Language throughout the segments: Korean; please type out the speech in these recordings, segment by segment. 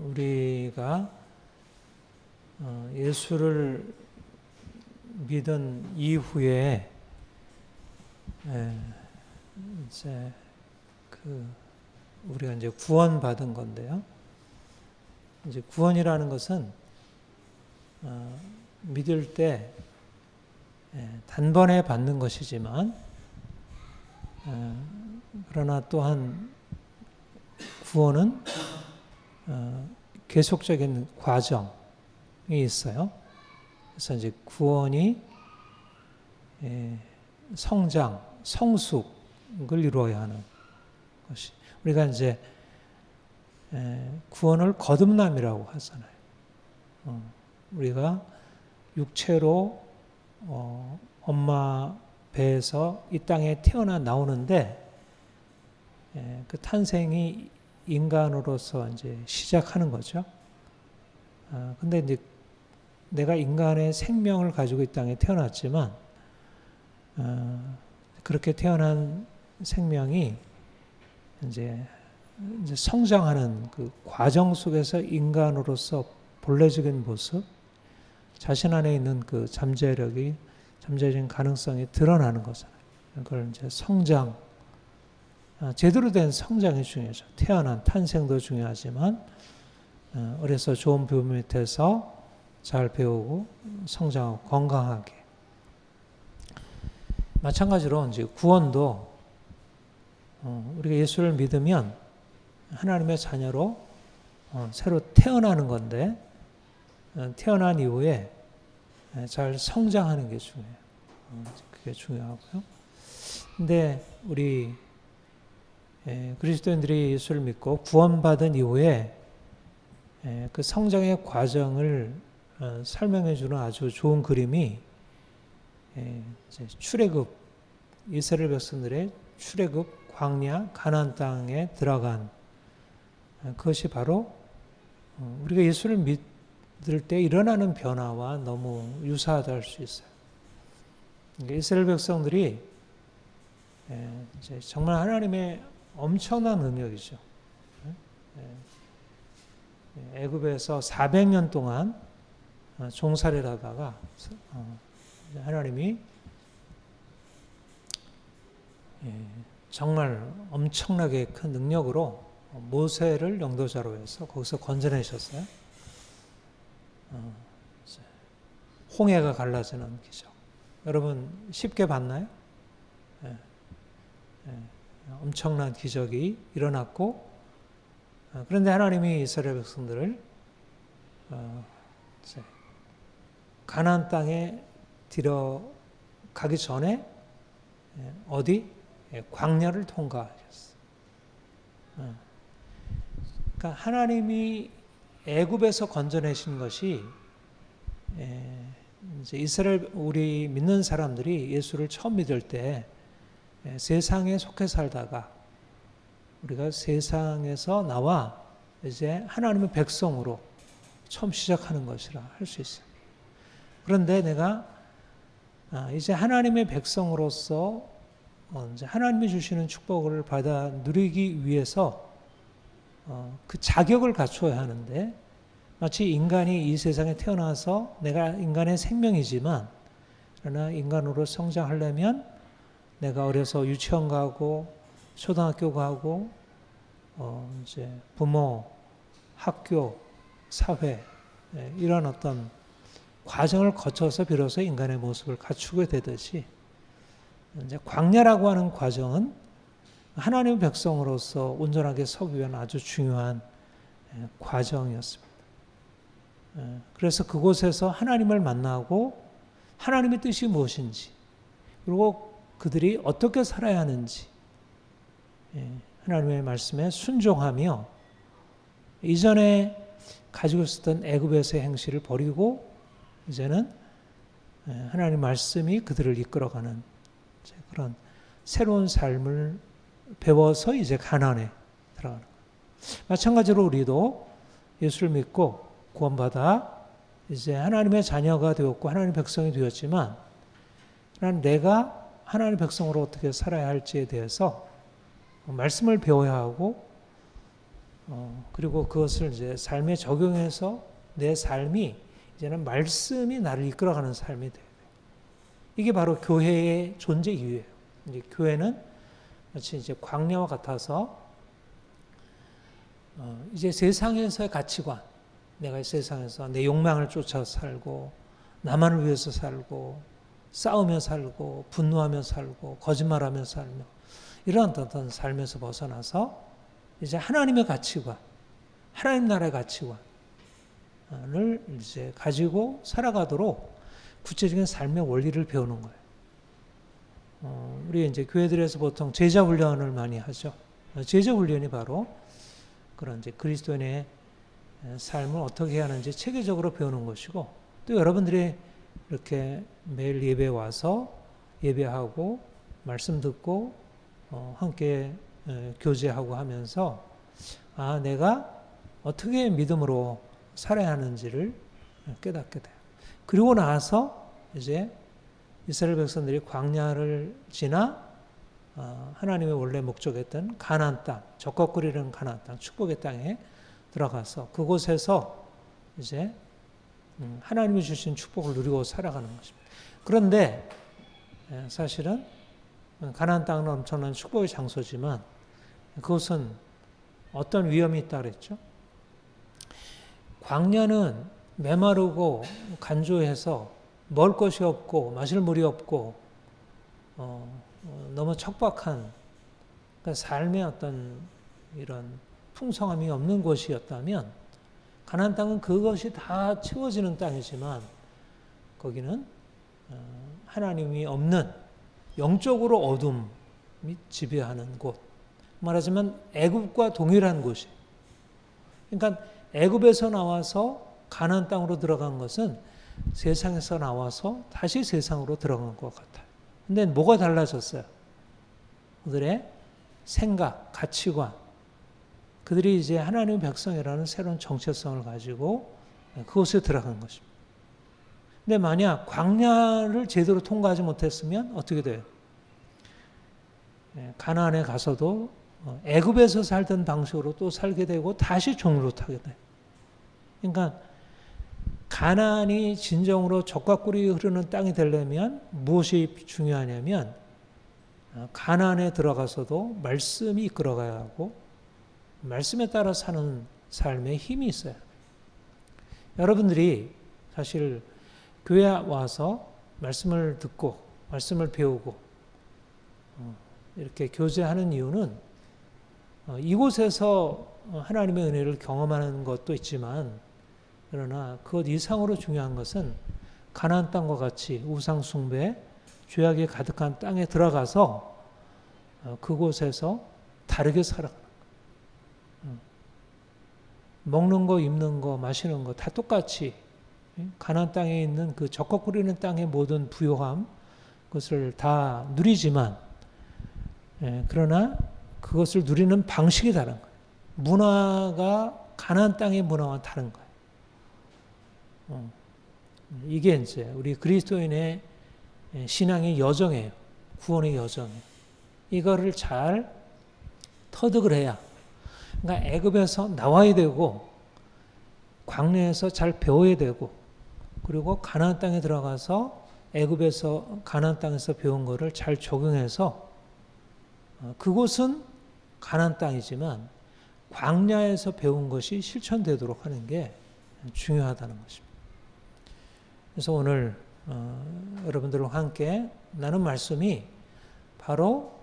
우리가 예수를 믿은 이후에 이제 우리가 이제 구원받은 건데요. 이제 구원이라는 것은 믿을 때 단번에 받는 것이지만 그러나 또한 구원은 계속적인 과정이 있어요. 그래서 이제 구원이 성장, 성숙을 이루어야 하는 것이, 우리가 이제 구원을 거듭남이라고 하잖아요. 우리가 육체로 엄마 배에서 이 땅에 태어나 나오는데 그 탄생이 인간으로서 이제 시작하는 거죠. 근데 이제 내가 인간의 생명을 가지고 이 땅에 태어났지만 그렇게 태어난 생명이 이제 성장하는 그 과정 속에서 인간으로서 본래적인 모습, 자신 안에 있는 그 잠재적인 가능성이 드러나는 거잖아요. 그걸 이제 성장, 제대로 된 성장이 중요하죠. 태어난 탄생도 중요하지만 어려서 좋은 부모 밑에서 잘 배우고 성장하고 건강하게. 마찬가지로 이제 구원도 우리가 예수를 믿으면 하나님의 자녀로 새로 태어나는 건데 태어난 이후에 잘 성장하는 게 중요해요. 그게 중요하고요. 근데 우리 그리스도인들이 예수를 믿고 구원받은 이후에 그 성장의 과정을 설명해 주는 아주 좋은 그림이 출애굽, 이스라엘 백성들의 출애굽, 광야, 가나안 땅에 들어간 그것이 바로 우리가 예수를 믿을 때 일어나는 변화와 너무 유사하다 할 수 있어요. 이스라엘 백성들이 정말 하나님의 엄청난 능력이죠. 애굽에서 400년 동안 종살이를 하다가 하나님이 정말 엄청나게 큰 능력으로 모세를 영도자로 해서 거기서 건져내셨어요. 홍해가 갈라지는 기적. 여러분 쉽게 봤나요? 엄청난 기적이 일어났고, 그런데 하나님이 이스라엘 백성들을 가나안 땅에 들어가기 전에 어디? 광야를 통과하셨어요. 그러니까 하나님이 애굽에서 건져내신 것이 이제 이스라엘 우리 믿는 사람들이 예수를 처음 믿을 때 세상에 속해 살다가 우리가 세상에서 나와 이제 하나님의 백성으로 처음 시작하는 것이라 할 수 있어요. 그런데 내가 이제 하나님의 백성으로서 이제 하나님이 주시는 축복을 받아 누리기 위해서 그 자격을 갖춰야 하는데, 마치 인간이 이 세상에 태어나서 내가 인간의 생명이지만 그러나 인간으로 성장하려면 내가 어려서 유치원 가고 초등학교 가고 이제 부모, 학교, 사회 이런 어떤 과정을 거쳐서 비로소 인간의 모습을 갖추게 되듯이 이제 광야라고 하는 과정은 하나님의 백성으로서 온전하게 서기 위한 아주 중요한 과정이었습니다. 그래서 그곳에서 하나님을 만나고 하나님의 뜻이 무엇인지, 그리고 그들이 어떻게 살아야 하는지 하나님의 말씀에 순종하며 이전에 가지고 있었던 애굽에서의 행실을 버리고 이제는 하나님의 말씀이 그들을 이끌어가는 그런 새로운 삶을 배워서 이제 가나안에 들어가는 거예요. 마찬가지로 우리도 예수를 믿고 구원받아 이제 하나님의 자녀가 되었고 하나님의 백성이 되었지만, 내가 하나님의 백성으로 어떻게 살아야 할지에 대해서 말씀을 배워야 하고 그리고 그것을 이제 삶에 적용해서 내 삶이 이제는 말씀이 나를 이끌어가는 삶이 돼요. 이게 바로 교회의 존재 이유예요. 이제 교회는 마치 이제 광야와 같아서 이제 세상에서의 가치관, 내가 세상에서 내 욕망을 쫓아 살고 나만을 위해서 살고 싸우며 살고 분노하며 살고 거짓말하며 살며 이런 어떤 삶에서 벗어나서 이제 하나님의 가치관, 하나님 나라의 가치관을 이제 가지고 살아가도록 구체적인 삶의 원리를 배우는 거예요. 우리 이제 교회들에서 보통 제자 훈련을 많이 하죠. 제자 훈련이 바로 그런 이제 그리스도인의 삶을 어떻게 해야 하는지 체계적으로 배우는 것이고, 또 여러분들이 이렇게 매일 예배 와서 예배하고 말씀 듣고 함께 교제하고 하면서 내가 어떻게 믿음으로 살아야 하는지를 깨닫게 돼요. 그리고 나서 이제 이스라엘 백성들이 광야를 지나 하나님의 원래 목적했던 가나안 땅, 적과 꿀이는 가나안 땅, 축복의 땅에 들어가서 그곳에서 이제 하나님이 주신 축복을 누리고 살아가는 것입니다. 그런데 사실은 가나안 땅은 엄청난 축복의 장소지만 그것은 어떤 위험이 있다 그랬죠? 광야는 메마르고 간조해서 먹을 것이 없고 마실 물이 없고 너무 척박한, 그러니까 삶의 어떤 이런 풍성함이 없는 곳이었다면, 가나안 땅은 그것이 다 채워지는 땅이지만 거기는 하나님이 없는 영적으로 어둠이 지배하는 곳, 말하자면 애굽과 동일한 곳이에요. 그러니까 애굽에서 나와서 가나안 땅으로 들어간 것은 세상에서 나와서 다시 세상으로 들어간 것 같아요. 근데 뭐가 달라졌어요? 그들의 생각, 가치관, 그들이 이제 하나님의 백성이라는 새로운 정체성을 가지고 그곳에 들어간 것입니다. 근데 만약 광야를 제대로 통과하지 못했으면 어떻게 돼요? 가나안에 가서도 애굽에서 살던 방식으로 또 살게 되고 다시 종으로 타게 돼요. 그러니까 가나안이 진정으로 젖과 꿀이 흐르는 땅이 되려면 무엇이 중요하냐면 가나안에 들어가서도 말씀이 이끌어가야 하고 말씀에 따라 사는 삶에 힘이 있어요. 여러분들이 사실 교회 와서 말씀을 듣고 말씀을 배우고 이렇게 교제하는 이유는 이곳에서 하나님의 은혜를 경험하는 것도 있지만, 그러나 그것 이상으로 중요한 것은 가나안 땅과 같이 우상 숭배, 죄악이 가득한 땅에 들어가서 그곳에서 다르게 살아가는 거예요. 먹는 거, 입는 거, 마시는 거 다 똑같이 가나안 땅에 있는 그 젖과 꿀이는 땅의 모든 부요함, 그것을 다 누리지만, 그러나 그것을 누리는 방식이 다른 거예요. 문화가 가나안 땅의 문화와 다른 거예요. 이게 이제 우리 그리스도인의 신앙의 여정이에요. 구원의 여정이에요. 이거를 잘 터득을 해야, 그러니까 애굽에서 나와야 되고 광야에서 잘 배워야 되고, 그리고 가나안 땅에 들어가서 애굽에서 가나안 땅에서 배운 거를 잘 적용해서 그곳은 가나안 땅이지만 광야에서 배운 것이 실천되도록 하는 게 중요하다는 것입니다. 그래서 오늘 여러분들과 함께 나눈 말씀이 바로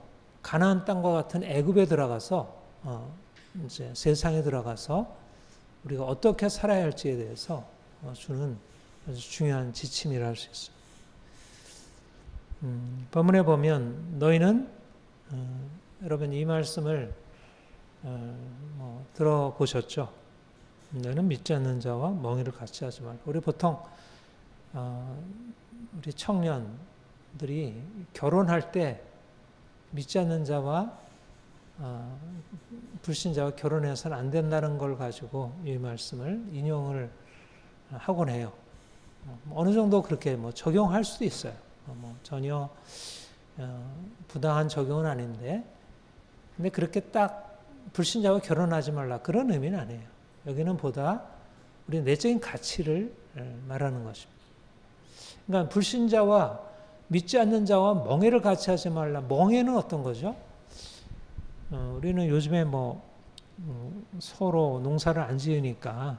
가나안 땅과 같은 애굽에 들어가서 이제 세상에 들어가서 우리가 어떻게 살아야 할지에 대해서 주는 아주 중요한 지침이라 할 수 있습니다. 본문에 보면 너희는 여러분 이 말씀을 들어보셨죠? 너희는 믿지 않는 자와 멍에를 같이 하지 말고. 우리 보통 우리 청년들이 결혼할 때 믿지 않는 자와 불신자와 결혼해서는 안 된다는 걸 가지고 이 말씀을 인용을 하곤 해요. 어느 정도 그렇게 적용할 수도 있어요. 전혀 부당한 적용은 아닌데, 근데 그렇게 딱 불신자와 결혼하지 말라 그런 의미는 아니에요. 여기는 보다 우리 내적인 가치를 말하는 것입니다. 그러니까 불신자와 믿지 않는 자와 멍해를 같이 하지 말라. 멍해는 어떤 거죠? 우리는 요즘에 서로 농사를 안 지으니까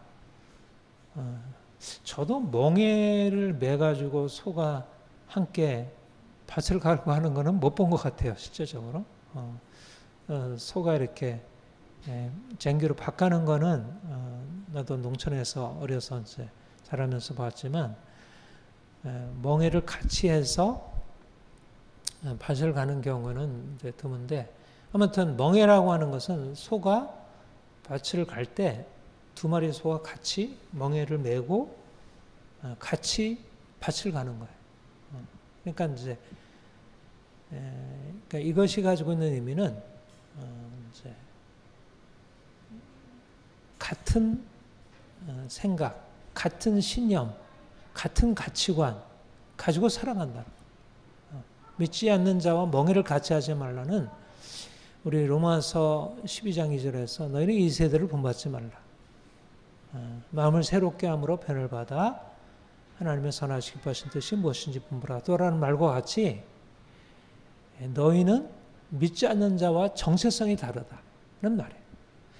저도 멍해를 매가지고 소가 함께 밭을 갈고 하는 거는 못 본 것 같아요. 실제적으로. 소가 이렇게 쟁기로 밭 가는 거는 나도 농촌에서 어려서 이제 자라면서 봤지만 멍해를 같이 해서 밭을 가는 경우는 이제 드문데 아무튼 멍해라고 하는 것은 소가 밭을 갈 때 두 마리 소가 같이 멍해를 메고 같이 밭을 가는 거예요. 그러니까 이제 그러니까 이것이 가지고 있는 의미는 이제 같은 생각, 같은 신념, 같은 가치관 가지고 살아간다. 믿지 않는 자와 멍해를 같이 하지 말라는 우리 로마서 12장 2절에서 너희는 이 세대를 본받지 말라. 마음을 새롭게 함으로 변을 받아 하나님의 선하시고 기뻐하신 뜻이 무엇인지 분별하도라는 말과 같이 너희는 믿지 않는 자와 정체성이 다르다는 말이에요.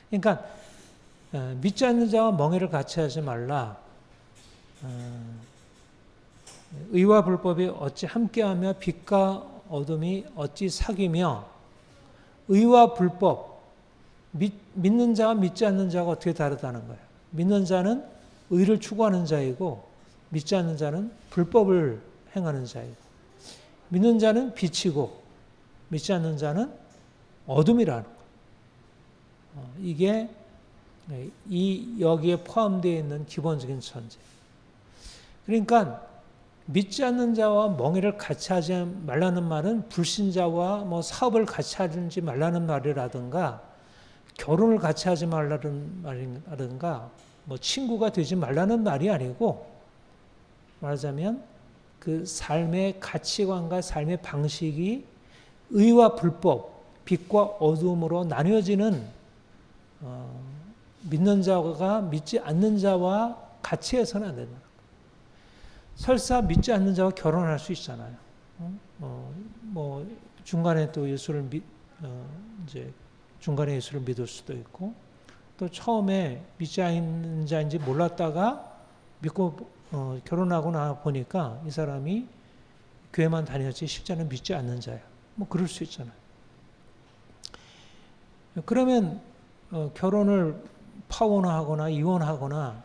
그러니까 믿지 않는 자와 멍해를 같이 하지 말라. 의와 불법이 어찌 함께하며 빛과 어둠이 어찌 사귀며 의와 불법 믿는 자와 믿지 않는 자가 어떻게 다르다는 거예요. 믿는 자는 의를 추구하는 자이고 믿지 않는 자는 불법을 행하는 자이고 믿는 자는 빛이고 믿지 않는 자는 어둠이라는 거예요. 이게 여기에 포함되어 있는 기본적인 전제. 그러니까 믿지 않는 자와 멍해를 같이 하지 말라는 말은 불신자와 사업을 같이 하지 말라는 말이라든가 결혼을 같이 하지 말라는 말이라든가 친구가 되지 말라는 말이 아니고 말하자면 그 삶의 가치관과 삶의 방식이 의와 불법, 빛과 어둠으로 나뉘어지는 믿는 자가 믿지 않는 자와 같이 해서는 안 된다. 설사 믿지 않는 자와 결혼할 수 있잖아요. 중간에 또 예수를 이제 중간에 예수를 믿을 수도 있고 또 처음에 믿지 않는 자인지 몰랐다가 믿고 결혼하고 나 보니까 이 사람이 교회만 다녔지 실제는 믿지 않는 자야. 그럴 수 있잖아요. 그러면 결혼을 파혼하거나 이혼하거나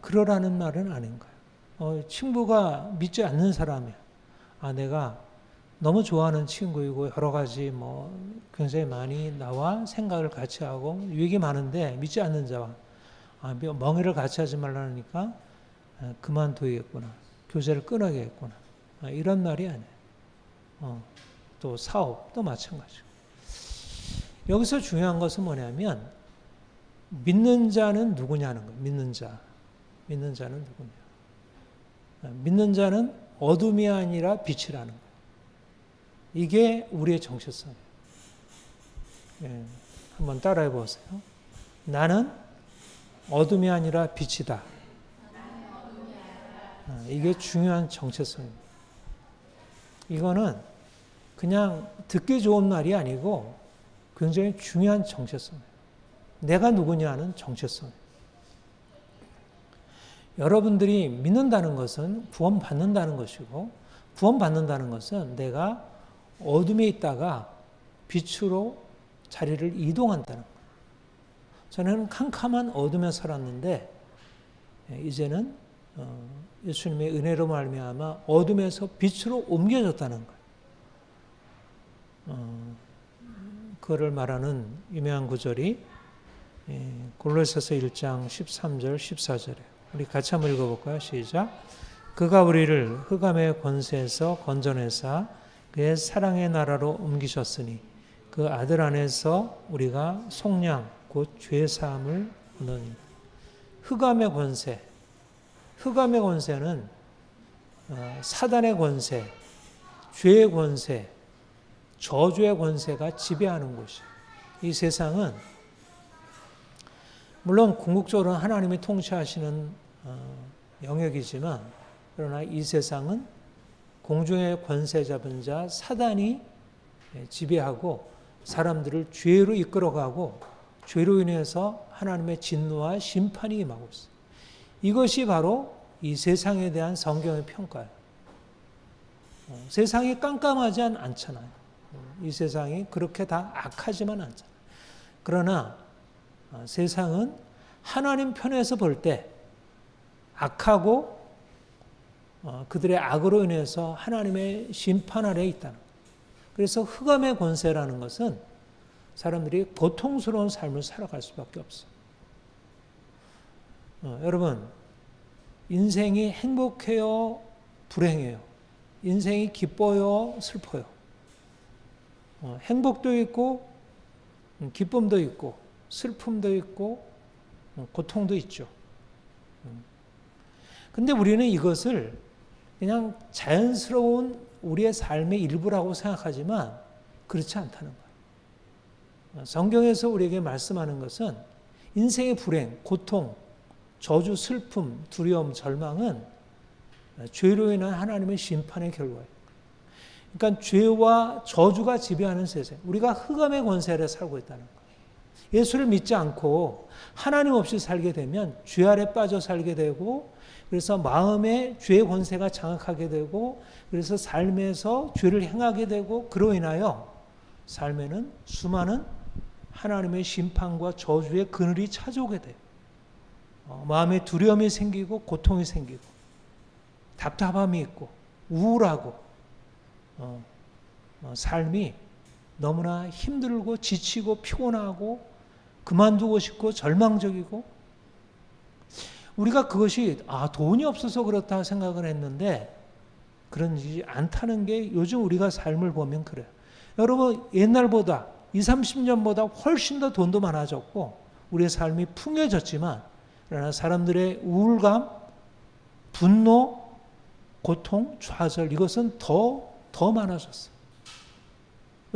그러라는 말은 아닌 거예요. 친구가 믿지 않는 사람이야. 내가 너무 좋아하는 친구이고 여러 가지 굉장히 많이 나와 생각을 같이 하고 유익이 많은데 믿지 않는 자와 멍해를 같이 하지 말라니까 그만둬야겠구나. 교제를 끊어야겠구나. 이런 말이 아니에요. 또 사업도 마찬가지고. 여기서 중요한 것은 뭐냐면 믿는 자는 누구냐는 거예요. 믿는 자는 누구냐. 믿는 자는 어둠이 아니라 빛이라는 거예요. 이게 우리의 정체성이에요. 한번 따라해 보세요. 나는 어둠이 아니라 빛이다. 이게 중요한 정체성입니다. 이거는 그냥 듣기 좋은 말이 아니고 굉장히 중요한 정체성이에요. 내가 누구냐는 정체성이에요. 여러분들이 믿는다는 것은 구원받는다는 것이고 구원받는다는 것은 내가 어둠에 있다가 빛으로 자리를 이동한다는 거예요. 저는 캄캄한 어둠에 살았는데 이제는 예수님의 은혜로 말미암아 어둠에서 빛으로 옮겨졌다는 거예요. 그거를 말하는 유명한 구절이 골로새서 1장 13절 14절에 우리 같이 한번 읽어볼까요? 시작. 그가 우리를 흑암의 권세에서 건져내사 그의 사랑의 나라로 옮기셨으니 그 아들 안에서 우리가 속량 곧 죄사함을 얻으니. 흑암의 권세. 흑암의 권세는 사단의 권세, 죄의 권세, 저주의 권세가 지배하는 곳이에요. 이 세상은 물론 궁극적으로는 하나님이 통치하시는 영역이지만 그러나 이 세상은 공중의 권세 잡은 자 사단이 지배하고 사람들을 죄로 이끌어가고 죄로 인해서 하나님의 진노와 심판이 임하고 있어요. 이것이 바로 이 세상에 대한 성경의 평가예요. 세상이 깜깜하지 않잖아요. 이 세상이 그렇게 다 악하지만 않잖아요. 그러나 세상은 하나님 편에서 볼 때 악하고 그들의 악으로 인해서 하나님의 심판 아래에 있다는 거예요. 그래서 흑암의 권세라는 것은 사람들이 고통스러운 삶을 살아갈 수밖에 없어요. 여러분, 인생이 행복해요? 불행해요? 인생이 기뻐요? 슬퍼요? 행복도 있고 기쁨도 있고 슬픔도 있고 고통도 있죠. 근데 우리는 이것을 그냥 자연스러운 우리의 삶의 일부라고 생각하지만 그렇지 않다는 거예요. 성경에서 우리에게 말씀하는 것은 인생의 불행, 고통, 저주, 슬픔, 두려움, 절망은 죄로 인한 하나님의 심판의 결과예요. 그러니까 죄와 저주가 지배하는 세상, 우리가 흑암의 권세 아래 살고 있다는 거예요. 예수를 믿지 않고 하나님 없이 살게 되면 죄 아래 빠져 살게 되고 그래서 마음에 죄의 권세가 장악하게 되고 그래서 삶에서 죄를 행하게 되고 그로 인하여 삶에는 수많은 하나님의 심판과 저주의 그늘이 찾아오게 돼요. 마음에 두려움이 생기고 고통이 생기고 답답함이 있고 우울하고 삶이 너무나 힘들고 지치고 피곤하고 그만두고 싶고 절망적이고 우리가 그것이 돈이 없어서 그렇다 생각을 했는데 그런지 않다는 게 요즘 우리가 삶을 보면 그래요. 여러분 옛날보다 20, 30년보다 훨씬 더 돈도 많아졌고 우리의 삶이 풍요해졌지만 그러나 사람들의 우울감, 분노, 고통, 좌절 이것은 더 많아졌어요.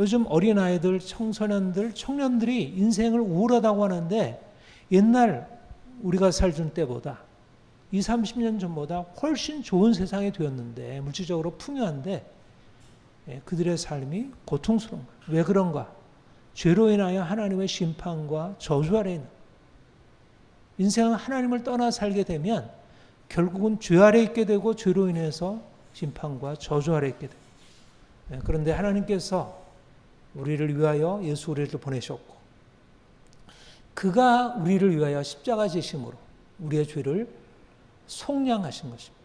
요즘 어린아이들, 청소년들, 청년들이 인생을 우울하다고 하는데 옛날 우리가 살던 때보다 20, 30년 전보다 훨씬 좋은 세상이 되었는데 물질적으로 풍요한데 그들의 삶이 고통스러운 거예요. 왜 그런가? 죄로 인하여 하나님의 심판과 저주 아래에 있는 인생은 하나님을 떠나 살게 되면 결국은 죄 아래 있게 되고 죄로 인해서 심판과 저주 아래 있게 돼요. 그런데 하나님께서 우리를 위하여 예수 그리스도를 보내셨고 그가 우리를 위하여 십자가 지심으로 우리의 죄를 속량하신 것입니다.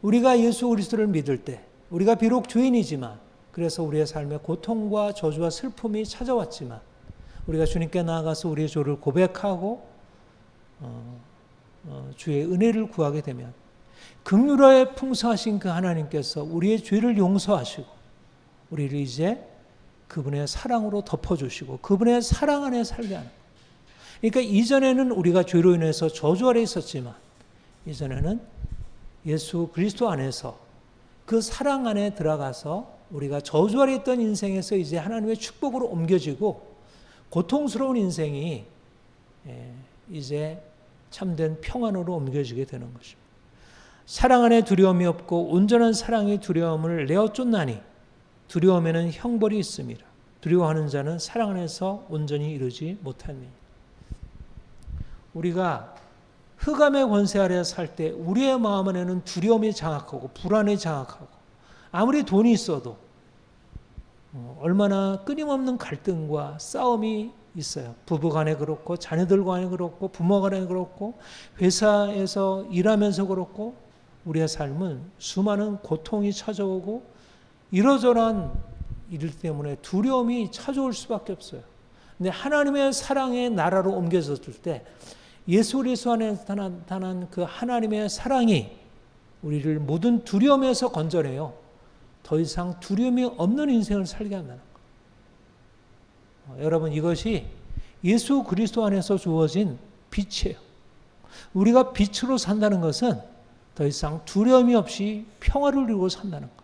우리가 예수 그리스도를 믿을 때 우리가 비록 죄인이지만 그래서 우리의 삶에 고통과 저주와 슬픔이 찾아왔지만 우리가 주님께 나아가서 우리의 죄를 고백하고 주의 은혜를 구하게 되면 긍휼하여 풍성하신 그 하나님께서 우리의 죄를 용서하시고 우리를 이제 그분의 사랑으로 덮어주시고 그분의 사랑 안에 살게 하는 거예요. 그러니까 이전에는 우리가 죄로 인해서 저주 아래 있었지만 이전에는 예수 그리스도 안에서 그 사랑 안에 들어가서 우리가 저주 아래 있던 인생에서 이제 하나님의 축복으로 옮겨지고 고통스러운 인생이 이제 참된 평안으로 옮겨지게 되는 것입니다. 사랑 안에 두려움이 없고 온전한 사랑의 두려움을 내어 쫓나니 두려움에는 형벌이 있습니다. 두려워하는 자는 사랑 안에서 온전히 이루지 못합니다. 우리가 흑암의 권세 아래 살 때 우리의 마음 안에는 두려움이 장악하고 불안이 장악하고 아무리 돈이 있어도 얼마나 끊임없는 갈등과 싸움이 있어요. 부부 간에 그렇고 자녀들 간에 그렇고 부모 간에 그렇고 회사에서 일하면서 그렇고 우리의 삶은 수많은 고통이 찾아오고 이러저러한 일 때문에 두려움이 찾아올 수밖에 없어요. 근데 하나님의 사랑의 나라로 옮겨졌을 때 예수 그리스도 안에 나타난 그 하나님의 사랑이 우리를 모든 두려움에서 건져내요. 더 이상 두려움이 없는 인생을 살게 한다는 거예요. 여러분 이것이 예수 그리스도 안에서 주어진 빛이에요. 우리가 빛으로 산다는 것은 더 이상 두려움이 없이 평화를 이루고 산다는 거예요.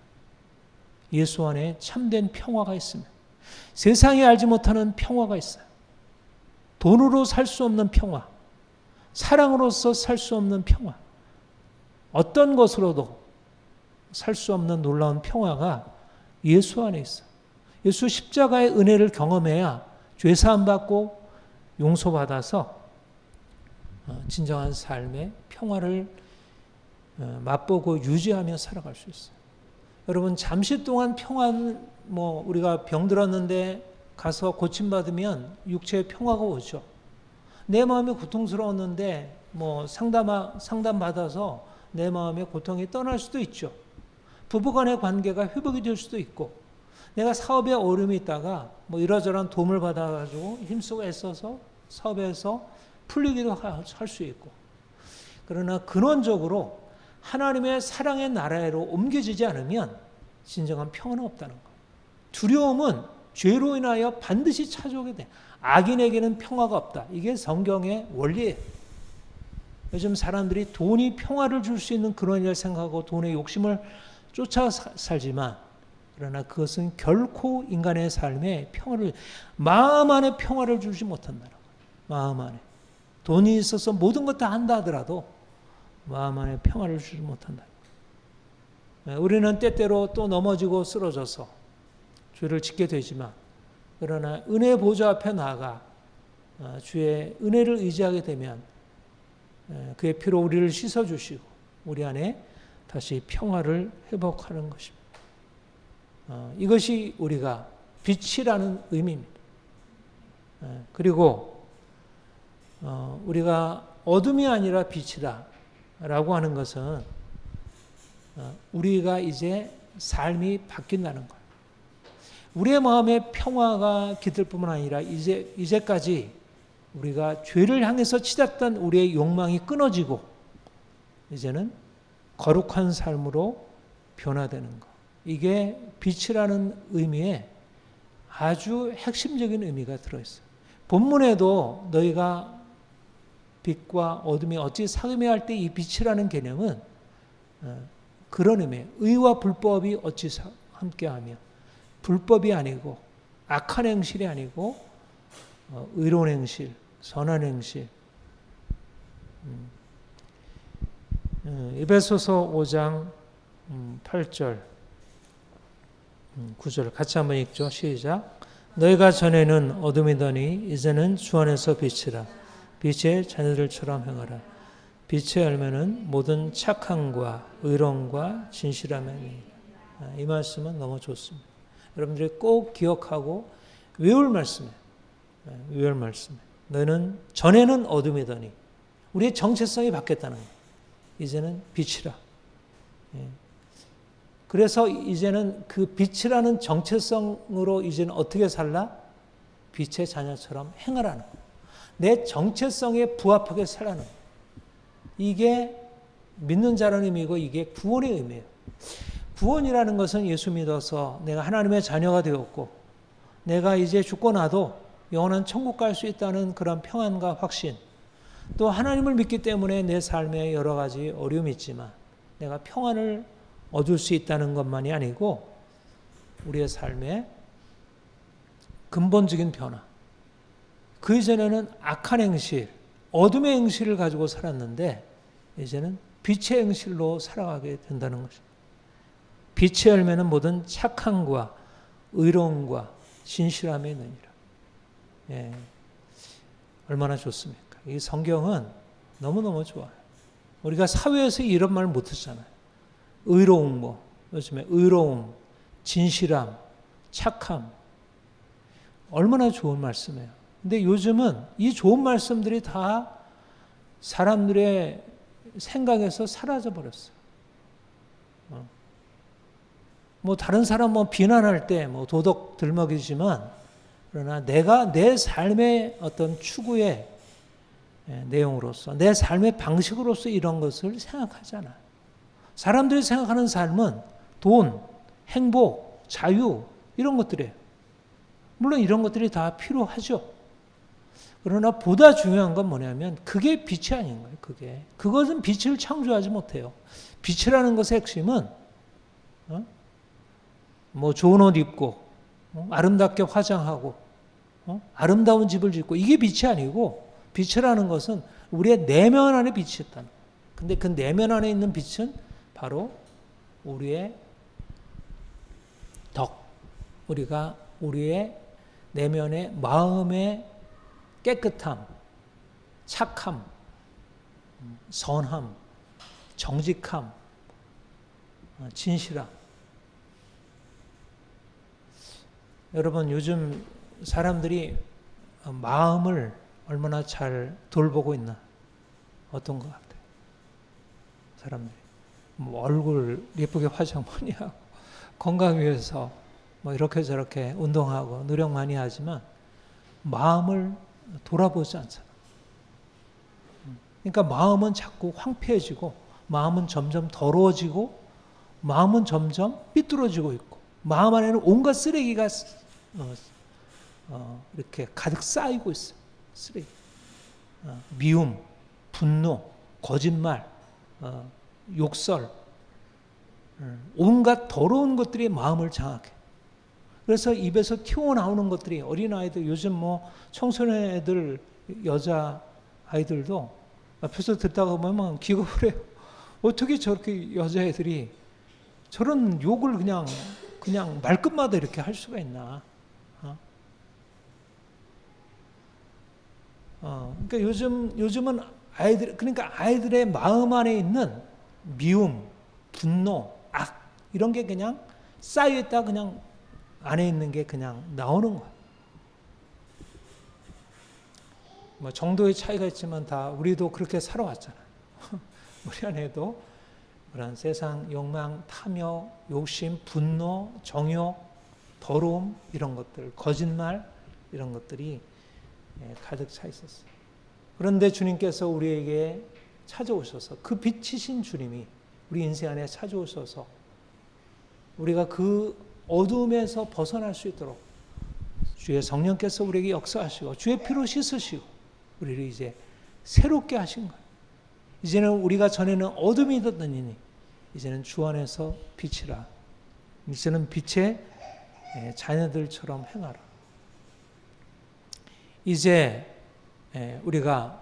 예수 안에 참된 평화가 있습니다. 세상이 알지 못하는 평화가 있어요. 돈으로 살 수 없는 평화, 사랑으로서 살 수 없는 평화, 어떤 것으로도 살 수 없는 놀라운 평화가 예수 안에 있어. 예수 십자가의 은혜를 경험해야 죄사함 받고 용서받아서 진정한 삶의 평화를 맛보고 유지하며 살아갈 수 있어요. 여러분, 잠시 동안 평안, 우리가 병들었는데 가서 고침받으면 육체의 평화가 오죠. 내 마음이 고통스러웠는데 상담받아서 내 마음의 고통이 떠날 수도 있죠. 부부간의 관계가 회복이 될 수도 있고, 내가 사업에 어려움이 있다가 이러저러한 도움을 받아가지고 힘쓰고 애써서 사업에서 풀리기도 할 수 있고. 그러나 근원적으로 하나님의 사랑의 나라로 옮겨지지 않으면 진정한 평안은 없다는 거예요. 두려움은 죄로 인하여 반드시 찾아오게 돼. 악인에게는 평화가 없다. 이게 성경의 원리예요. 요즘 사람들이 돈이 평화를 줄 수 있는 그런 일을 생각하고 돈의 욕심을 쫓아 살지만, 그러나 그것은 결코 인간의 삶에 마음 안에 평화를 주지 못한다는 거예요. 마음 안에. 돈이 있어서 모든 것 다 한다 하더라도 마음 안에 평화를 주지 못한다. 우리는 때때로 또 넘어지고 쓰러져서 죄를 짓게 되지만, 그러나 은혜 보좌 앞에 나아가 주의 은혜를 의지하게 되면 그의 피로 우리를 씻어주시고 우리 안에 다시 평화를 회복하는 것입니다. 이것이 우리가 빛이라는 의미입니다. 그리고 우리가 어둠이 아니라 빛이다 라고 하는 것은 우리가 이제 삶이 바뀐다는 거예요. 우리의 마음에 평화가 깃들 뿐만 아니라 이제까지 우리가 죄를 향해서 치닫던 우리의 욕망이 끊어지고 이제는 거룩한 삶으로 변화되는 것. 이게 빛이라는 의미에 아주 핵심적인 의미가 들어있어요. 본문에도 너희가 빛과 어둠이 어찌 상응할 때 이 빛이라는 개념은 그런 의미예요. 의와 불법이 어찌 함께하며, 불법이 아니고 악한 행실이 아니고 의로운 행실, 선한 행실. 에베소서 5장 8절 9절 같이 한번 읽죠. 시작. 너희가 전에는 어둠이더니 이제는 주 안에서 빛이라. 빛의 자녀들처럼 행하라. 빛의 열매는 모든 착함과 의로움과 진실함이니. 이 말씀은 너무 좋습니다. 여러분들이 꼭 기억하고 외울 말씀이에요. 외울 말씀. 너희는 전에는 어둠이더니, 우리의 정체성이 바뀌었다는 거예요. 이제는 빛이라. 그래서 이제는 그 빛이라는 정체성으로 이제는 어떻게 살라? 빛의 자녀처럼 행하라는 거예요. 내 정체성에 부합하게 살라는 거예요. 이게 믿는 자라는 의미고 이게 구원의 의미예요. 구원이라는 것은 예수 믿어서 내가 하나님의 자녀가 되었고 내가 이제 죽고 나도 영원한 천국 갈 수 있다는 그런 평안과 확신, 또 하나님을 믿기 때문에 내 삶에 여러 가지 어려움이 있지만 내가 평안을 얻을 수 있다는 것만이 아니고 우리의 삶에 근본적인 변화. 그 이전에는 악한 행실, 어둠의 행실을 가지고 살았는데 이제는 빛의 행실로 살아가게 된다는 것입니다. 빛의 열매는 모든 착함과 의로움과 진실함에 있느니라. 예, 얼마나 좋습니까? 이 성경은 너무너무 좋아요. 우리가 사회에서 이런 말 못 듣잖아요. 의로움, 요즘에 의로움, 진실함, 착함. 얼마나 좋은 말씀이에요. 근데 요즘은 이 좋은 말씀들이 다 사람들의 생각에서 사라져 버렸어요. 다른 사람 비난할 때 도덕 들먹이지만, 그러나 내가 내 삶의 어떤 추구의 내용으로서, 내 삶의 방식으로서 이런 것을 생각하잖아요. 사람들이 생각하는 삶은 돈, 행복, 자유 이런 것들이에요. 물론 이런 것들이 다 필요하죠. 그러나 보다 중요한 건 뭐냐면 그게 빛이 아닌 거예요. 그것은 빛을 창조하지 못해요. 빛이라는 것의 핵심은 좋은 옷 입고 아름답게 화장하고 아름다운 집을 짓고 이게 빛이 아니고 빛이라는 것은 우리의 내면 안에 빛이 있다는 거예요. 근데 그 내면 안에 있는 빛은 바로 우리의 우리가 우리의 내면의 마음의 깨끗함, 착함, 선함, 정직함, 진실함. 여러분 요즘 사람들이 마음을 얼마나 잘 돌보고 있나? 어떤 것 같아요? 사람들이 뭐 얼굴 예쁘게 화장 많이 하고 건강 위해서 뭐 이렇게 저렇게 운동하고 노력 많이 하지만 마음을 돌아보지 않잖아. 그러니까 마음은 자꾸 황폐해지고 마음은 점점 더러워지고 마음은 점점 삐뚤어지고 있고 마음 안에는 온갖 쓰레기가 이렇게 가득 쌓이고 있어요. 쓰레기. 미움, 분노, 거짓말, 욕설, 온갖 더러운 것들이 마음을 장악해. 그래서 입에서 튀어나오는 것들이 어린아이들, 요즘 뭐 청소년 애들, 여자 아이들도 앞에서 듣다가 보면 기겁을 해요. 어떻게 저렇게 여자애들이 저런 욕을 그냥 말끝마다 이렇게 할 수가 있나. 그러니까 요즘은 그러니까 아이들의 마음 안에 있는 미움, 분노, 악, 이런 게 그냥 쌓여있다 그냥 안에 있는 게 그냥 나오는 거야. 뭐 정도의 차이가 있지만 다 우리도 그렇게 살아왔잖아. 우리 안에도 그런 세상 욕망, 탐욕, 욕심, 분노, 정욕, 더러움 이런 것들, 거짓말 이런 것들이 가득 차 있었어요. 그런데 주님께서 우리에게 찾아오셔서 그 빛이신 주님이 우리 인생 안에 찾아오셔서 우리가 그 어둠에서 벗어날 수 있도록 주의 성령께서 우리에게 역사하시고 주의 피로 씻으시고 우리를 이제 새롭게 하신 거예요. 이제는 우리가 전에는 어둠이었더니 이제는 주 안에서 빛이라. 이제는 빛의 자녀들처럼 행하라. 이제 우리가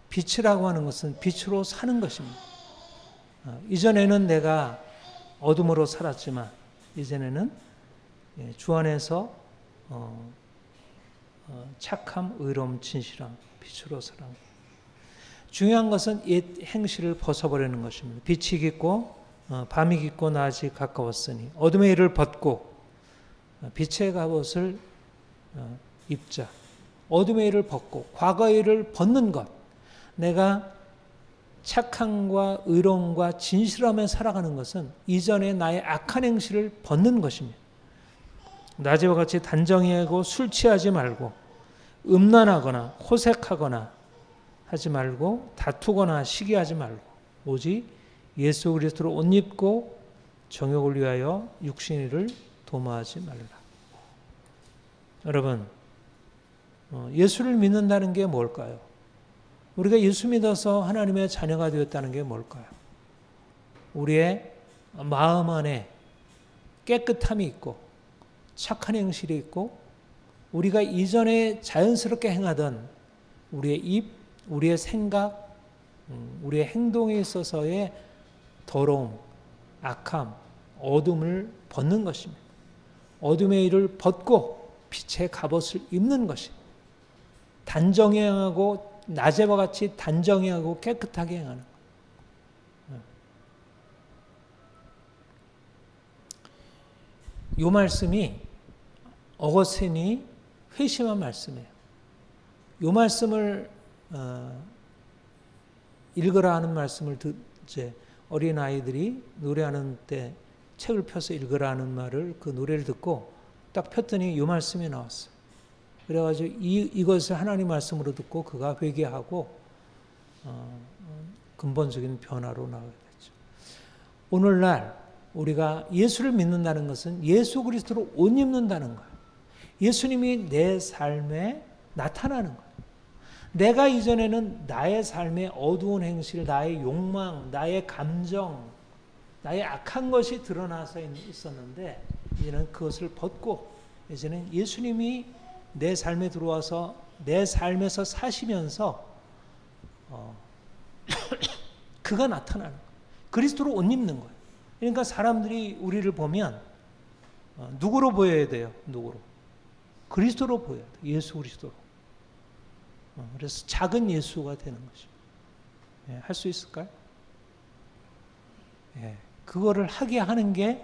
빛이라고 하는 것은 빛으로 사는 것입니다. 이전에는 내가 어둠으로 살았지만 이제는 주 안에서 착함, 의로움, 진실함, 빛으로 살아. 중요한 것은 옛 행실을 벗어버리는 것입니다. 빛이 깊고 밤이 깊고 낮이 가까웠으니 어둠의 일을 벗고 빛의 갑옷을 입자. 어둠의 일을 벗고 과거의 일을 벗는 것. 내가 착함과 의로움과 진실함에 살아가는 것은 이전의 나의 악한 행실을 벗는 것입니다. 낮에와 같이 단정히 하고 술 취하지 말고 음란하거나 호색하거나 하지 말고 다투거나 시기하지 말고 오직 예수 그리스도로 옷 입고 정욕을 위하여 육신이를 도모하지 말라. 여러분, 예수를 믿는다는 게 뭘까요? 우리가 예수 믿어서 하나님의 자녀가 되었다는 게 뭘까요? 우리의 마음 안에 깨끗함이 있고 착한 행실이 있고 우리가 이전에 자연스럽게 행하던 우리의 입, 우리의 생각, 우리의 행동에 있어서의 더러움, 악함, 어둠을 벗는 것입니다. 어둠의 일을 벗고 빛의 갑옷을 입는 것입니다. 단정히 행하고 낮에와 같이 단정히 하고 깨끗하게 행하는 거예요. 이 말씀이 어거스틴이 회심한 말씀이에요. 이 말씀을 읽으라 하는 말씀을 이제 어린 아이들이 노래하는 때 책을 펴서 읽으라 하는 말을 그 노래를 듣고 딱 폈더니 이 말씀이 나왔어요. 그래가지고 이것을 하나님 말씀으로 듣고 그가 회개하고 근본적인 변화로 나오게 됐죠. 오늘날 우리가 예수를 믿는다는 것은 예수 그리스도로 옷 입는다는 거예요. 예수님이 내 삶에 나타나는 거예요. 내가 이전에는 나의 삶의 어두운 행실, 나의 욕망, 나의 감정, 나의 악한 것이 드러나서 있었는데 이제는 그것을 벗고 이제는 예수님이 내 삶에 들어와서 내 삶에서 사시면서 그가 나타나는 거예요. 그리스도로 옷 입는 거예요. 그러니까 사람들이 우리를 보면 누구로 보여야 돼요? 누구로? 그리스도로 보여야 돼요. 예수 그리스도로. 그래서 작은 예수가 되는 것이죠. 예, 할 수 있을까요? 예, 그거를 하게 하는 게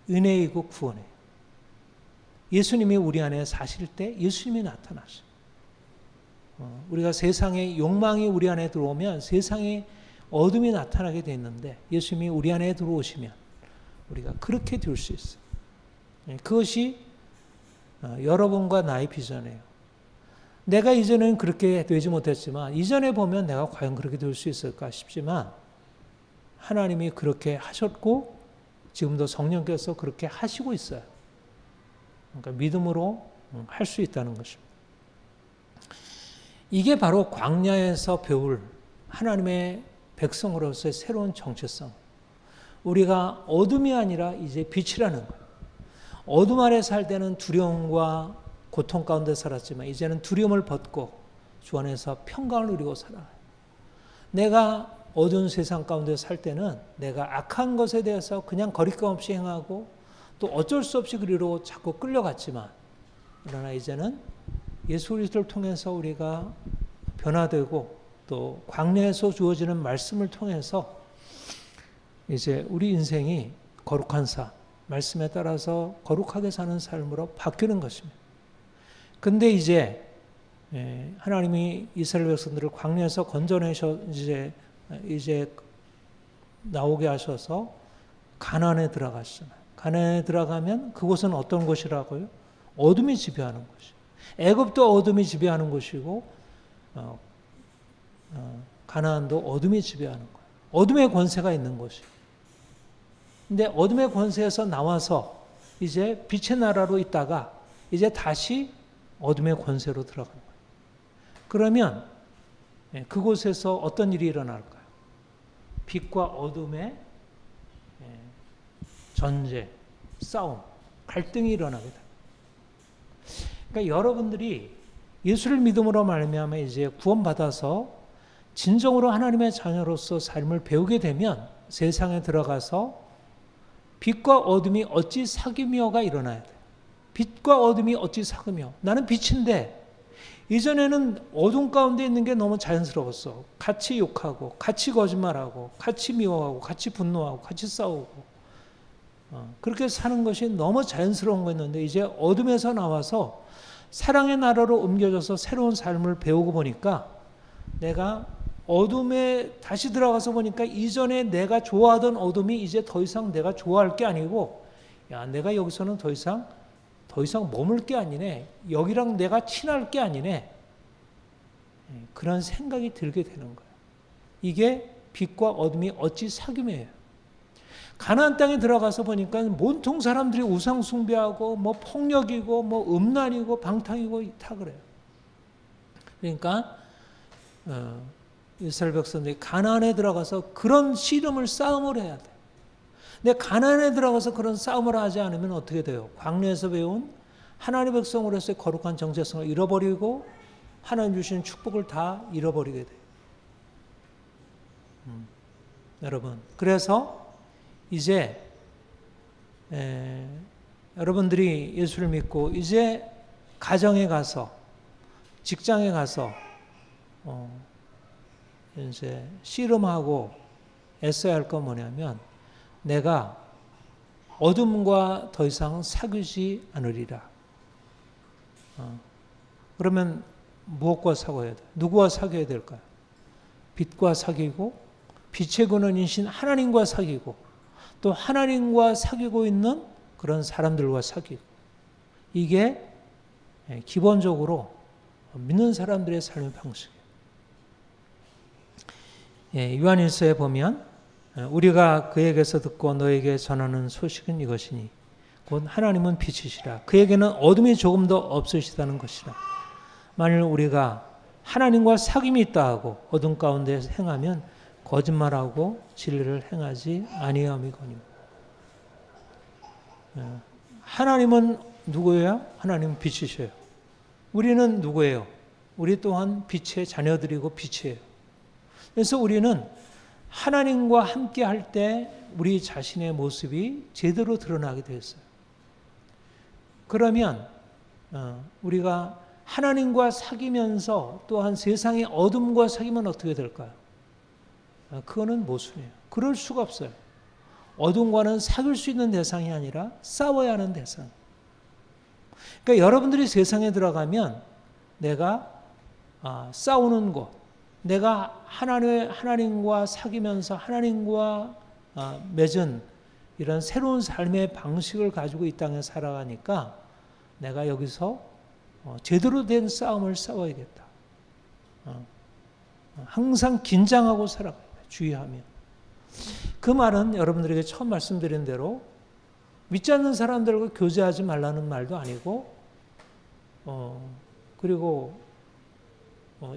은혜이고 구원이에요. 예수님이 우리 안에 사실 때 예수님이 나타나셔요. 우리가 세상의 욕망이 우리 안에 들어오면 세상에 어둠이 나타나게 돼 있는데 예수님이 우리 안에 들어오시면 우리가 그렇게 될 수 있어요. 그것이 여러분과 나의 비전이에요. 내가 이전에는 그렇게 되지 못했지만 이전에 보면 내가 과연 그렇게 될 수 있을까 싶지만 하나님이 그렇게 하셨고 지금도 성령께서 그렇게 하시고 있어요. 그러니까 믿음으로 할 수 있다는 것입니다. 이게 바로 광야에서 배울 하나님의 백성으로서의 새로운 정체성. 우리가 어둠이 아니라 이제 빛이라는 거예요. 어둠 아래 살 때는 두려움과 고통 가운데 살았지만 이제는 두려움을 벗고 주 안에서 평강을 누리고 살아요. 내가 어두운 세상 가운데 살 때는 내가 악한 것에 대해서 그냥 거리낌 없이 행하고 또 어쩔 수 없이 그리로 자꾸 끌려갔지만 그러나 이제는 예수 그리스도를 통해서 우리가 변화되고 또 광야에서 주어지는 말씀을 통해서 이제 우리 인생이 거룩한 삶, 말씀에 따라서 거룩하게 사는 삶으로 바뀌는 것입니다. 근데 이제 하나님이 이스라엘 백성들을 광야에서 건져내셔 이제 나오게 하셔서 가나안에 들어가시잖아요. 가나안에 들어가면 그곳은 어떤 곳이라고요? 어둠이 지배하는 곳이에요. 애굽도 어둠이 지배하는 곳이고 가나안도 어둠이 지배하는 거예요. 어둠의 권세가 있는 곳이에요. 근데 어둠의 권세에서 나와서 이제 빛의 나라로 있다가 이제 다시 어둠의 권세로 들어가는 거예요. 그러면 그곳에서 어떤 일이 일어날까요? 빛과 어둠의 전쟁, 싸움, 갈등이 일어나게 됩니다. 그러니까 여러분들이 예수를 믿음으로 말미암아 이제 구원받아서 진정으로 하나님의 자녀로서 삶을 배우게 되면 세상에 들어가서 빛과 어둠이 어찌 사귀며가 일어나야 돼요. 빛과 어둠이 어찌 사귀며. 나는 빛인데 이전에는 어둠 가운데 있는 게 너무 자연스러웠어. 같이 욕하고 같이 거짓말하고 같이 미워하고 같이 분노하고 같이 싸우고 그렇게 사는 것이 너무 자연스러운 거였는데 이제 어둠에서 나와서 사랑의 나라로 옮겨져서 새로운 삶을 배우고 보니까 내가 어둠에 다시 들어가서 보니까 이전에 내가 좋아하던 어둠이 이제 더 이상 내가 좋아할 게 아니고 야, 내가 여기서는 더 이상 머물 게 아니네. 여기랑 내가 친할 게 아니네. 그런 생각이 들게 되는 거예요. 이게 빛과 어둠이 어찌 사귐이에요. 가나안 땅에 들어가서 보니까 온통 사람들이 우상 숭배하고 뭐 폭력이고 뭐 음란이고 방탕이고 다 그래요. 그러니까 이스라엘 백성들이 가나안에 들어가서 그런 씨름을 싸움을 해야 돼. 근데 가나안에 들어가서 그런 싸움을 하지 않으면 어떻게 돼요? 광야에서 배운 하나님의 백성으로서의 거룩한 정체성을 잃어버리고 하나님 주신 축복을 다 잃어버리게 돼요. 여러분, 그래서 이제 여러분들이 예수를 믿고 이제 가정에 가서 직장에 가서 이제 씨름하고 애써야 할 건 뭐냐면 내가 어둠과 더 이상 사귀지 않으리라. 그러면 무엇과 사귀어야 돼? 누구와 사귀어야 될까요? 빛과 사귀고 빛의 근원이신 하나님과 사귀고 또 하나님과 사귀고 있는 그런 사람들과 사귀고 이게 기본적으로 믿는 사람들의 삶의 방식이에요. 요한일서에 보면 우리가 그에게서 듣고 너에게 전하는 소식은 이것이니 곧 하나님은 빛이시라. 그에게는 어둠이 조금도 없으시다는 것이라. 만일 우리가 하나님과 사귐이 있다 하고 어둠 가운데 행하면 거짓말하고 진리를 행하지 아니함이거니와. 하나님은 누구예요? 하나님은 빛이셔요. 우리는 누구예요? 우리 또한 빛의 자녀들이고 빛이에요. 그래서 우리는 하나님과 함께 할 때 우리 자신의 모습이 제대로 드러나게 되었어요. 그러면 우리가 하나님과 사귀면서 또한 세상의 어둠과 사귀면 어떻게 될까요? 그거는 모순이에요. 그럴 수가 없어요. 어둠과는 사귈 수 있는 대상이 아니라 싸워야 하는 대상. 그러니까 여러분들이 세상에 들어가면 내가 싸우는 곳, 내가 하나님과 사귀면서 하나님과 맺은 이런 새로운 삶의 방식을 가지고 이 땅에 살아가니까 내가 여기서 제대로 된 싸움을 싸워야겠다. 항상 긴장하고 살아가야 돼. 주의하며. 그 말은 여러분들에게 처음 말씀드린 대로 믿지 않는 사람들과 교제하지 말라는 말도 아니고 그리고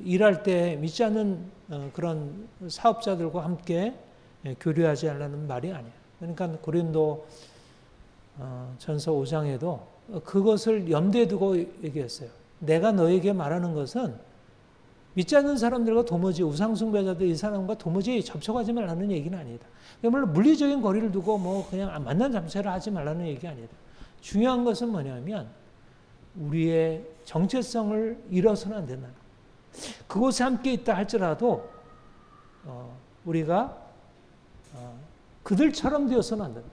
일할 때 믿지 않는 그런 사업자들과 함께 교류하지 않으라는 말이 아니에요. 그러니까 고린도 전서 5장에도 그것을 염두에 두고 얘기했어요. 내가 너에게 말하는 것은 믿지 않는 사람들과 도무지 우상숭배자들 이 사람과 도무지 접촉하지 말라는 얘기는 아니다. 물론 물리적인 거리를 두고 뭐 그냥 만난 잠체를 하지 말라는 얘기가 아니다. 중요한 것은 뭐냐면 우리의 정체성을 잃어서는 안 된다. 그곳에 함께 있다 할지라도 우리가 그들처럼 되어서는 안 된다.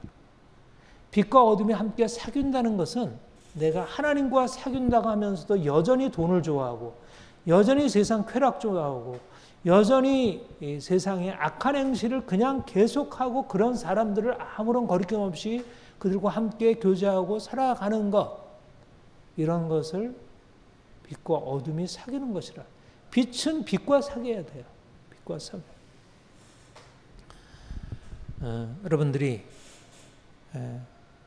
빛과 어둠이 함께 사귄다는 것은 내가 하나님과 사귄다고 하면서도 여전히 돈을 좋아하고 여전히 세상 쾌락 좋아하고 여전히 이 세상의 악한 행실을 그냥 계속하고 그런 사람들을 아무런 거리낌 없이 그들과 함께 교제하고 살아가는 것, 이런 것을 빛과 어둠이 사귀는 것이라. 빛은 빛과 사귀어야 돼요. 빛과 사귀어야 돼요. 여러분들이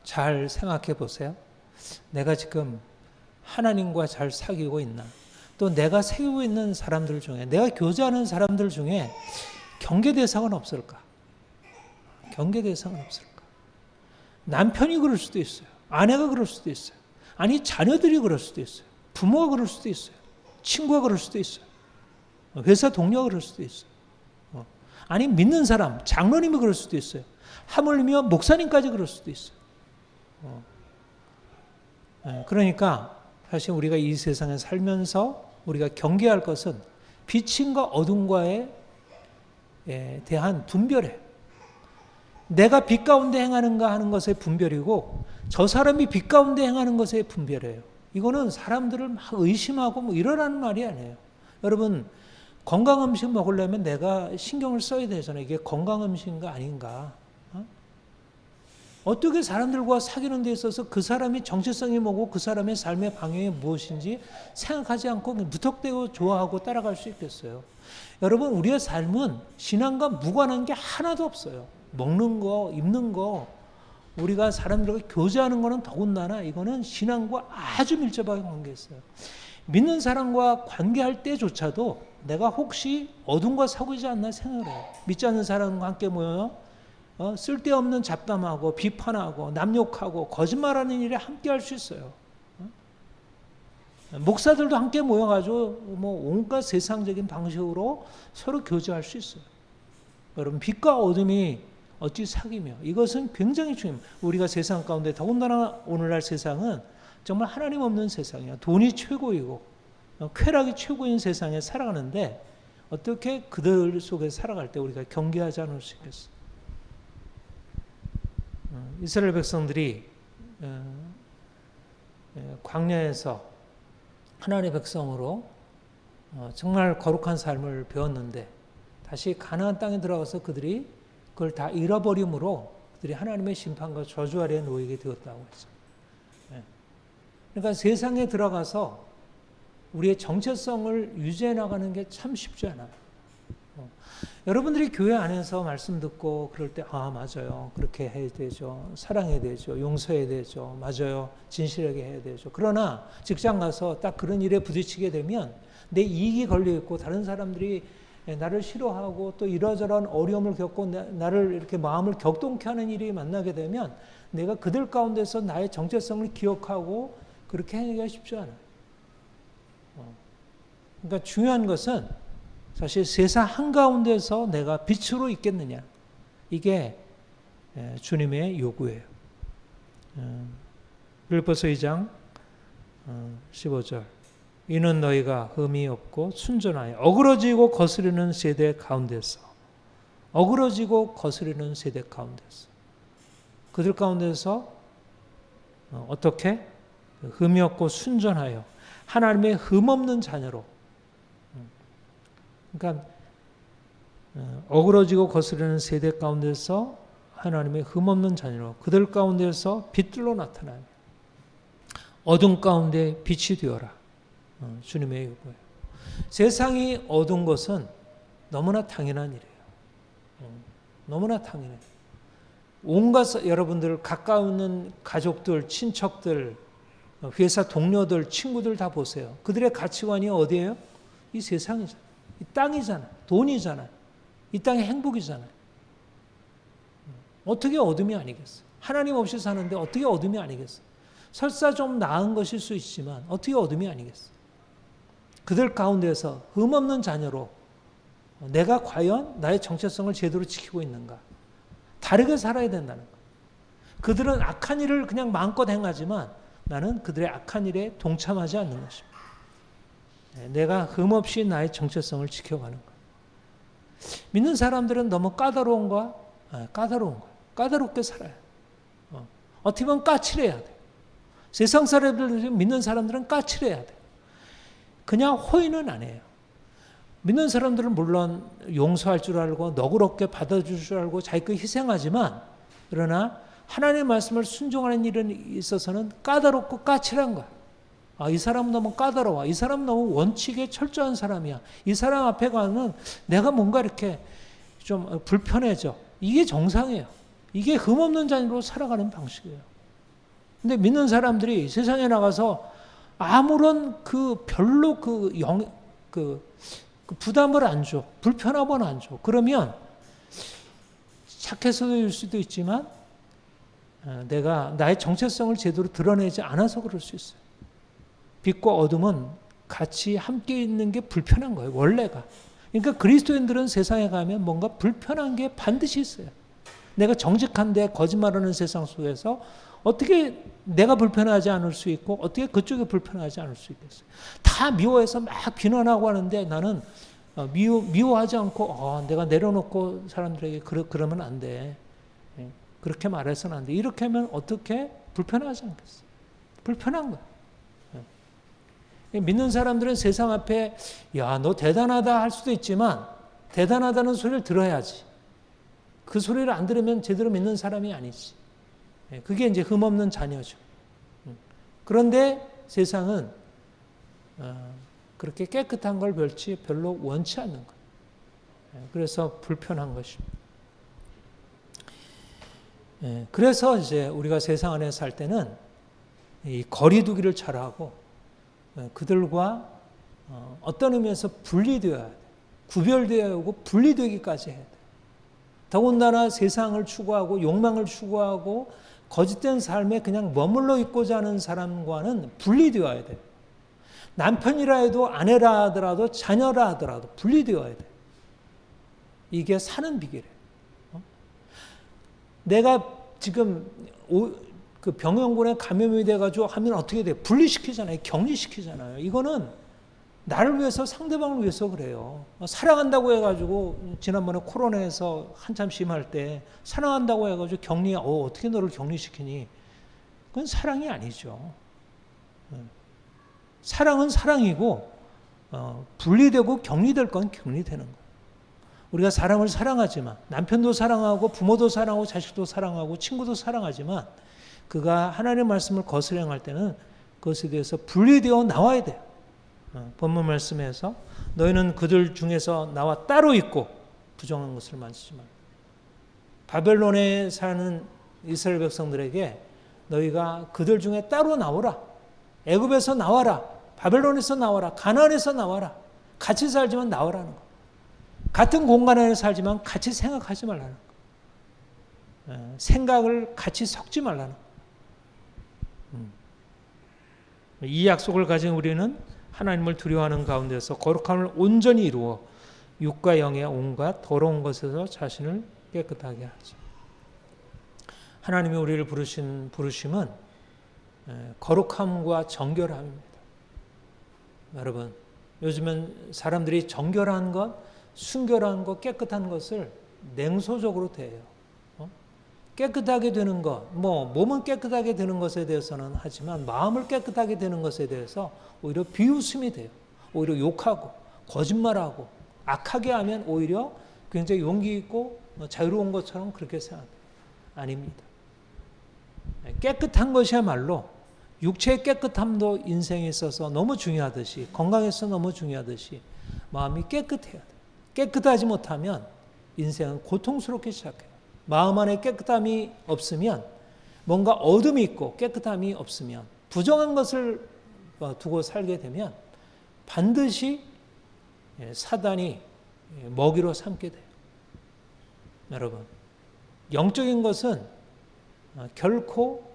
잘 생각해 보세요. 내가 지금 하나님과 잘 사귀고 있나? 또 내가 세우고 있는 사람들 중에, 내가 교제하는 사람들 중에 경계 대상은 없을까? 경계 대상은 없을까? 남편이 그럴 수도 있어요. 아내가 그럴 수도 있어요. 아니 자녀들이 그럴 수도 있어요. 부모가 그럴 수도 있어요. 친구가 그럴 수도 있어요. 회사 동료가 그럴 수도 있어요. 아니 믿는 사람, 장로님이 그럴 수도 있어요. 하물며 목사님까지 그럴 수도 있어요. 그러니까 사실 우리가 이 세상에 살면서 우리가 경계할 것은 빛과 어둠과에 대한 분별이에요. 내가 빛 가운데 행하는가 하는 것의 분별이고 저 사람이 빛 가운데 행하는 것의 분별이에요. 이거는 사람들을 막 의심하고 뭐 이러라는 말이 아니에요. 여러분 건강 음식 먹으려면 내가 신경을 써야 되잖아요. 이게 건강 음식인가 아닌가. 어떻게 사람들과 사귀는 데 있어서 그 사람이 정체성이 뭐고 그 사람의 삶의 방향이 무엇인지 생각하지 않고 무턱대고 좋아하고 따라갈 수 있겠어요. 여러분 우리의 삶은 신앙과 무관한 게 하나도 없어요. 먹는 거, 입는 거, 우리가 사람들과 교제하는 거는 더군다나 이거는 신앙과 아주 밀접하게 관계했어요. 믿는 사람과 관계할 때조차도 내가 혹시 어둠과 사귀지 않나 생각을 해요. 믿지 않는 사람과 함께 모여요. 쓸데없는 잡담하고 비판하고 남욕하고 거짓말하는 일에 함께 할 수 있어요. 목사들도 함께 모여가지고 뭐 온갖 세상적인 방식으로 서로 교제할 수 있어요. 여러분 빛과 어둠이 어찌 사귀며 이것은 굉장히 중요합니다. 우리가 세상 가운데 더군다나 오늘날 세상은 정말 하나님 없는 세상이야. 돈이 최고이고 쾌락이 최고인 세상에 살아가는데 어떻게 그들 속에 살아갈 때 우리가 경계하지 않을 수 있겠어요? 이스라엘 백성들이 광야에서 하나님의 백성으로 정말 거룩한 삶을 배웠는데 다시 가나안 땅에 들어가서 그들이 그걸 다 잃어버림으로 그들이 하나님의 심판과 저주 아래에 놓이게 되었다고 했어요. 그러니까 세상에 들어가서 우리의 정체성을 유지해 나가는 게 참 쉽지 않아요. 여러분들이 교회 안에서 말씀 듣고 그럴 때 맞아요. 그렇게 해야 되죠. 사랑해야 되죠. 용서해야 되죠. 맞아요. 진실하게 해야 되죠. 그러나 직장 가서 딱 그런 일에 부딪히게 되면 내 이익이 걸려 있고 다른 사람들이 나를 싫어하고 또 이러저러한 어려움을 겪고 나를 이렇게 마음을 격동케 하는 일이 만나게 되면 내가 그들 가운데서 나의 정체성을 기억하고 그렇게 하기가 쉽지 않아요. 그러니까 중요한 것은 사실 세상 한가운데서 내가 빛으로 있겠느냐. 이게 주님의 요구예요. 빌립보서 2장 15절. 이는 너희가 흠이 없고 순전하여 어그러지고 거스르는 세대 가운데서 그들 가운데서 어떻게 흠이 없고 순전하여 하나님의 흠 없는 자녀로, 그러니까 어그러지고 거스르는 세대 가운데서 하나님의 흠 없는 자녀로 그들 가운데서 빛들로 나타나며 어둠 가운데 빛이 되어라. 주님의 요구예요. 세상이 어두운 것은 너무나 당연한 일이에요. 너무나 당연해요. 온갖 여러분들 가까운 있는 가족들, 친척들, 회사 동료들, 친구들 다 보세요. 그들의 가치관이 어디예요? 이 세상이잖아요. 이 땅이잖아요. 돈이잖아요. 이 땅의 행복이잖아요. 어떻게 어둠이 아니겠어요? 하나님 없이 사는데 어떻게 어둠이 아니겠어요? 설사 좀 나은 것일 수 있지만 어떻게 어둠이 아니겠어요? 그들 가운데서 흠없는 자녀로 내가 과연 나의 정체성을 제대로 지키고 있는가? 다르게 살아야 된다는 거. 그들은 악한 일을 그냥 마음껏 행하지만 나는 그들의 악한 일에 동참하지 않는 것입니다. 내가 흠없이 나의 정체성을 지켜가는 것. 믿는 사람들은 너무 까다로운 거야. 까다롭게 살아요. 어떻게 보면 까칠해야 돼. 세상 사람들, 믿는 사람들은 까칠해야 돼. 그냥 호의는 안 해요. 믿는 사람들은 물론 용서할 줄 알고 너그럽게 받아줄 줄 알고 자기 거 희생하지만, 그러나 하나님의 말씀을 순종하는 일에 있어서는 까다롭고 까칠한 거야. 이 사람은 너무 까다로워. 이 사람은 너무 원칙에 철저한 사람이야. 이 사람 앞에 가면 내가 뭔가 이렇게 좀 불편해져. 이게 정상이에요. 이게 흠없는 자녀로 살아가는 방식이에요. 근데 믿는 사람들이 세상에 나가서 아무런 별로 부담을 안 줘. 불편함을 안 줘. 그러면 착해서일 수도 있지만 내가 나의 정체성을 제대로 드러내지 않아서 그럴 수 있어요. 빛과 어둠은 같이 함께 있는 게 불편한 거예요. 원래가. 그러니까 그리스도인들은 세상에 가면 뭔가 불편한 게 반드시 있어요. 내가 정직한데 거짓말하는 세상 속에서 어떻게 내가 불편하지 않을 수 있고 어떻게 그쪽이 불편하지 않을 수 있겠어요. 다 미워해서 막 비난하고 하는데 나는 미워하지 않고 내가 내려놓고 사람들에게 그러면 안 돼. 그렇게 말해서는 안 돼. 이렇게 하면 어떻게 불편하지 않겠어요. 불편한 거야. 믿는 사람들은 세상 앞에 야, 너 대단하다 할 수도 있지만 대단하다는 소리를 들어야지. 그 소리를 안 들으면 제대로 믿는 사람이 아니지. 그게 이제 흠없는 자녀죠. 그런데 세상은 그렇게 깨끗한 걸 별로 원치 않는 거예요. 그래서 불편한 것입니다. 그래서 이제 우리가 세상 안에 살 때는 이 거리두기를 잘하고 그들과 어떤 의미에서 분리되어야 돼. 구별되어야 하고 분리되기까지 해야 돼. 더군다나 세상을 추구하고 욕망을 추구하고 거짓된 삶에 그냥 머물러 있고자 하는 사람과는 분리되어야 돼. 남편이라 해도 아내라 하더라도 자녀라 하더라도 분리되어야 돼. 이게 사는 비결이에요. 내가 지금 그 병원군에 감염이 돼가지고 하면 어떻게 돼? 분리시키잖아요. 격리시키잖아요. 이거는 나를 위해서 상대방을 위해서 그래요. 사랑한다고 해가지고 지난번에 코로나에서 한참 심할 때 사랑한다고 해가지고 어떻게 너를 격리시키니? 그건 사랑이 아니죠. 사랑은 사랑이고 분리되고 격리될 건 격리되는 거예요. 우리가 사람을 사랑하지만 남편도 사랑하고 부모도 사랑하고 자식도 사랑하고 친구도 사랑하지만 그가 하나님의 말씀을 거스려 행할 때는 그것에 대해서 분리되어 나와야 돼요. 본문 말씀에서 너희는 그들 중에서 나와 따로 있고 부정한 것을 만지지 말라. 바벨론에 사는 이스라엘 백성들에게 너희가 그들 중에 따로 나오라. 애굽에서 나와라. 바벨론에서 나와라. 가나안에서 나와라. 같이 살지만 나오라는 거. 같은 공간 안에 살지만 같이 생각하지 말라는 거. 생각을 같이 섞지 말라는 거. 이 약속을 가진 우리는 하나님을 두려워하는 가운데서 거룩함을 온전히 이루어 육과 영의 온갖 더러운 것에서 자신을 깨끗하게 하죠. 하나님이 우리를 부르신 부르심은 거룩함과 정결함입니다. 여러분, 요즘은 사람들이 정결한 것, 순결한 것, 깨끗한 것을 냉소적으로 대해요. 깨끗하게 되는 것, 몸은 깨끗하게 되는 것에 대해서는 하지만 마음을 깨끗하게 되는 것에 대해서 오히려 비웃음이 돼요. 오히려 욕하고 거짓말하고 악하게 하면 오히려 굉장히 용기 있고 자유로운 것처럼 그렇게 생각해요. 아닙니다. 깨끗한 것이야말로 육체의 깨끗함도 인생에 있어서 너무 중요하듯이, 건강에 있어서 너무 중요하듯이 마음이 깨끗해야 돼요. 깨끗하지 못하면 인생은 고통스럽게 시작해요. 마음 안에 깨끗함이 없으면, 뭔가 어둠이 있고 깨끗함이 없으면, 부정한 것을 두고 살게 되면 반드시 사단이 먹이로 삼게 돼요. 여러분, 영적인 것은 결코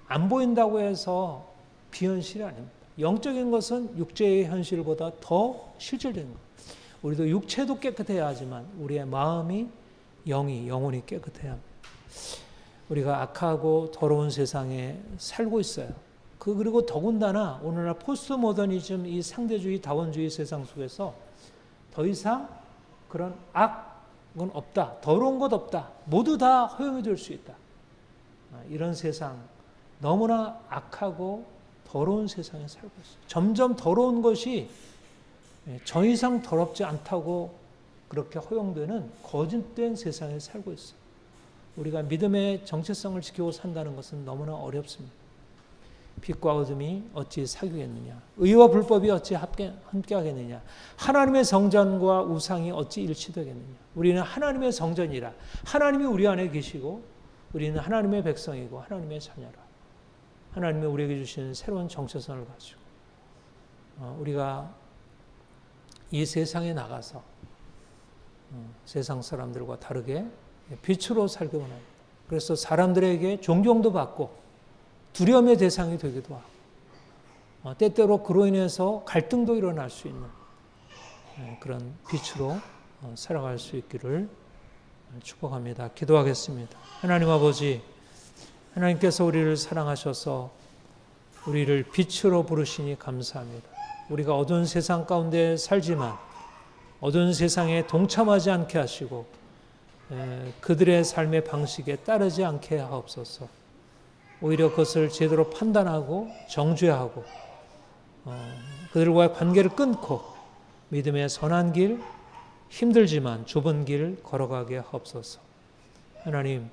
안 보인다고 해서 비현실이 아닙니다. 영적인 것은 육체의 현실보다 더 실질적인 거예요. 우리도 육체도 깨끗해야 하지만 우리의 마음이, 영혼이 깨끗해야 합니다. 우리가 악하고 더러운 세상에 살고 있어요. 그리고 더군다나 오늘날 포스트 모더니즘, 이 상대주의, 다원주의 세상 속에서 더 이상 그런 악은 없다, 더러운 것 없다, 모두 다 허용이 될 수 있다. 이런 세상, 너무나 악하고 더러운 세상에 살고 있어요. 점점 더러운 것이 더 이상 더럽지 않다고 그렇게 허용되는 거짓된 세상에 살고 있어요. 우리가 믿음의 정체성을 지키고 산다는 것은 너무나 어렵습니다. 빛과 어둠이 어찌 사귀겠느냐, 의와 불법이 어찌 함께하겠느냐, 하나님의 성전과 우상이 어찌 일치되겠느냐. 우리는 하나님의 성전이라, 하나님이 우리 안에 계시고 우리는 하나님의 백성이고 하나님의 자녀라. 하나님이 우리에게 주신 새로운 정체성을 가지고 우리가 이 세상에 나가서 세상 사람들과 다르게 빛으로 살기 원합니다. 그래서 사람들에게 존경도 받고 두려움의 대상이 되기도 하고, 때때로 그로 인해서 갈등도 일어날 수 있는 그런 빛으로 살아갈 수 있기를 축복합니다. 기도하겠습니다. 하나님 아버지, 하나님께서 우리를 사랑하셔서 우리를 빛으로 부르시니 감사합니다. 우리가 어두운 세상 가운데 살지만 어두운 세상에 동참하지 않게 하시고 그들의 삶의 방식에 따르지 않게 하옵소서. 오히려 그것을 제대로 판단하고 정죄하고 그들과의 관계를 끊고 믿음의 선한 길, 힘들지만 좁은 길 걸어가게 하옵소서. 하나님,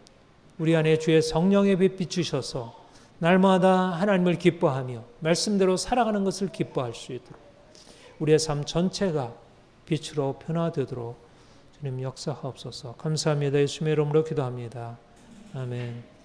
우리 안에 주의 성령의 빛 비추셔서 날마다 하나님을 기뻐하며 말씀대로 살아가는 것을 기뻐할 수 있도록 우리의 삶 전체가 빛으로 변화되도록 주님 역사하옵소서. 감사합니다. 예수님의 이름으로 기도합니다. 아멘.